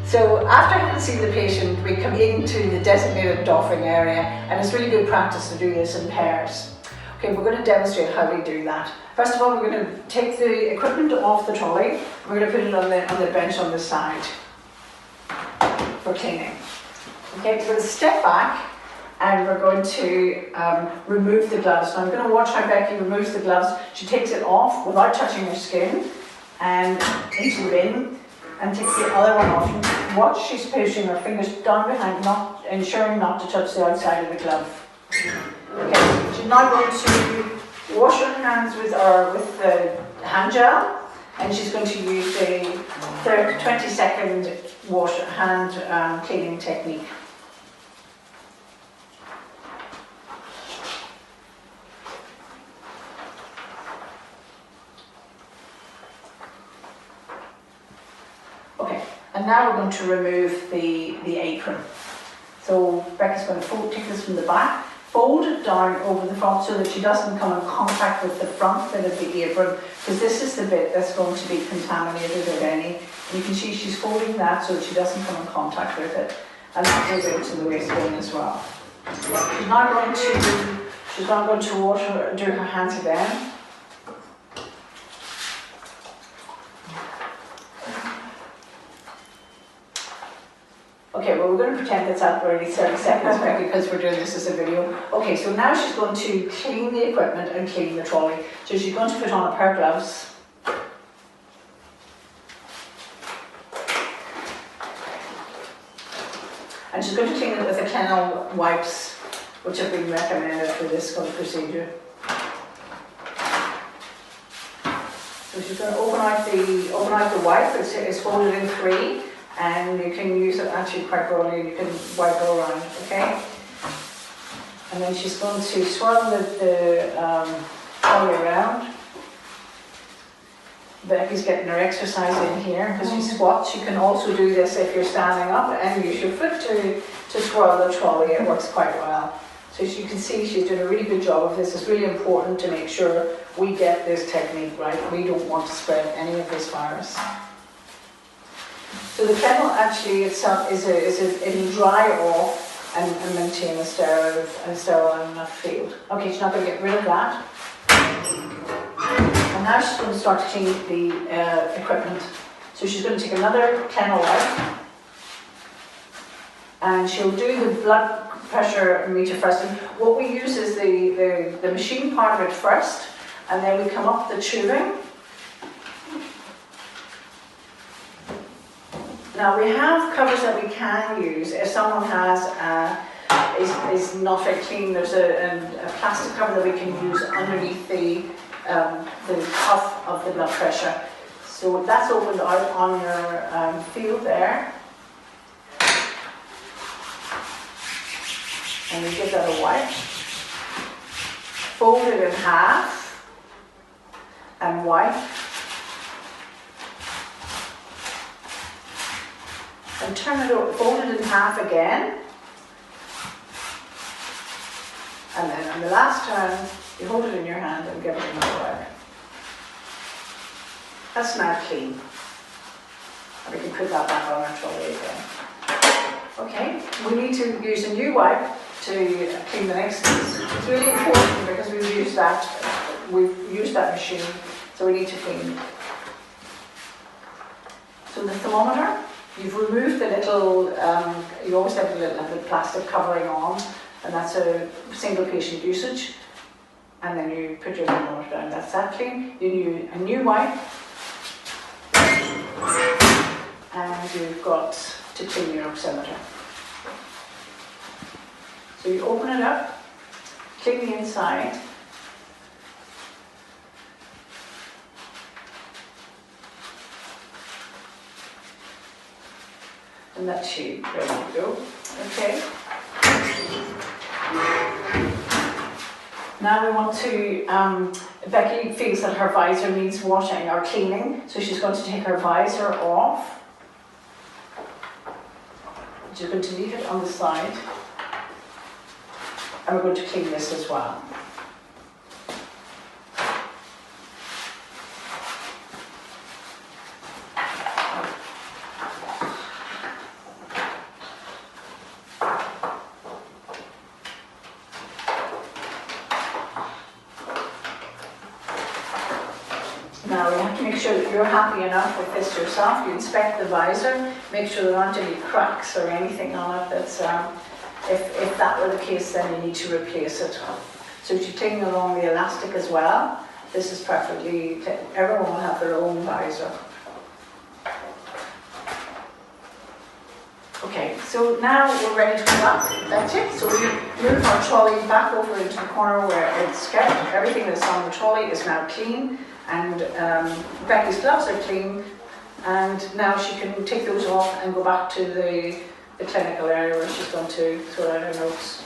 So after having seen the patient, we come into the designated doffing area, and it's really good practice to do this in pairs. Okay, we're going to demonstrate how we do that. First of all, we're going to take the equipment off the trolley. We're going to put it on the bench on the side for cleaning. Okay, we're going to step back and we're going to remove the gloves. Now I'm going to watch how Becky removes the gloves. She takes it off without touching her skin and into the bin, and takes the other one off. And watch, she's pushing her fingers down behind, ensuring not to touch the outside of the glove. Okay, she's now going to wash her hands with the hand gel, and she's going to use the 20-second hand cleaning technique. Okay, and now we're going to remove the apron. So Becca's going to take this from the back, fold it down over the front so that she doesn't come in contact with the front bit of the apron, because this is the bit that's going to be contaminated, if any. And you can see she's folding that so that she doesn't come in contact with it, and that goes into the waste bin as well. She's now going to do her hands again. Okay, well, we're going to pretend it's at already 30 seconds because we're doing this as a video. Okay, so now she's going to clean the equipment and clean the trolley. So she's going to put on a pair of gloves. And she's going to clean it with the kennel wipes, which have been recommended for this kind of procedure. So she's going to open out the wipe. It's folded in three. And you can use it actually quite broadly, you can wipe it around, okay? And then she's going to swirl the trolley around. Becky's getting her exercise in here because she squats. You can also do this if you're standing up and use your foot to swirl the trolley. It works quite well. So as you can see, she's doing a really good job of this. It's really important to make sure we get this technique right. We don't want to spread any of this virus. So the kennel actually itself it'll dry off and maintain a sterile enough field. Okay, she's not going to get rid of that. And now she's going to start to clean the equipment. So she's going to take another kennel wipe, and she'll do the blood pressure meter first. And what we use is the machine part of it first, and then we come up the tubing. Now we have covers that we can use if someone is not very clean. There's a plastic cover that we can use underneath the cuff of the blood pressure. So that's opened out on your field there, and you give that a wipe. Fold it in half and wipe. And turn it over, fold it in half again. And then on the last turn, you hold it in your hand and give it another wipe. That's now clean. And we can put that back on our trolley again. Okay, we need to use a new wipe to clean the next piece. It's really important because we've used that machine, so we need to clean it. So the thermometer. You've removed the little, you always have the little plastic covering on, and that's a single patient usage. And then you put your thermometer down. That's that clean. You need a new wipe, and you've got to clean your oximeter. So you open it up, clean the inside. And that tube, ready to go. Okay. Now we want to, Becky feels that her visor needs washing or cleaning, so she's going to take her visor off. She's going to leave it on the side. And we're going to clean this as well. make sure that you're happy enough with this yourself. You inspect the visor, make sure there aren't any cracks or anything on it. That's if that were the case, then you need to replace it. So if you're taking along the elastic as well, this is perfectly, everyone will have their own visor. Okay, so now we're ready to go up. That's it. So we move our trolley back over into the corner where it's kept. Everything that's on the trolley is now clean, and Becky's gloves are clean, and now she can take those off and go back to the clinical area where she's going to throw out her notes.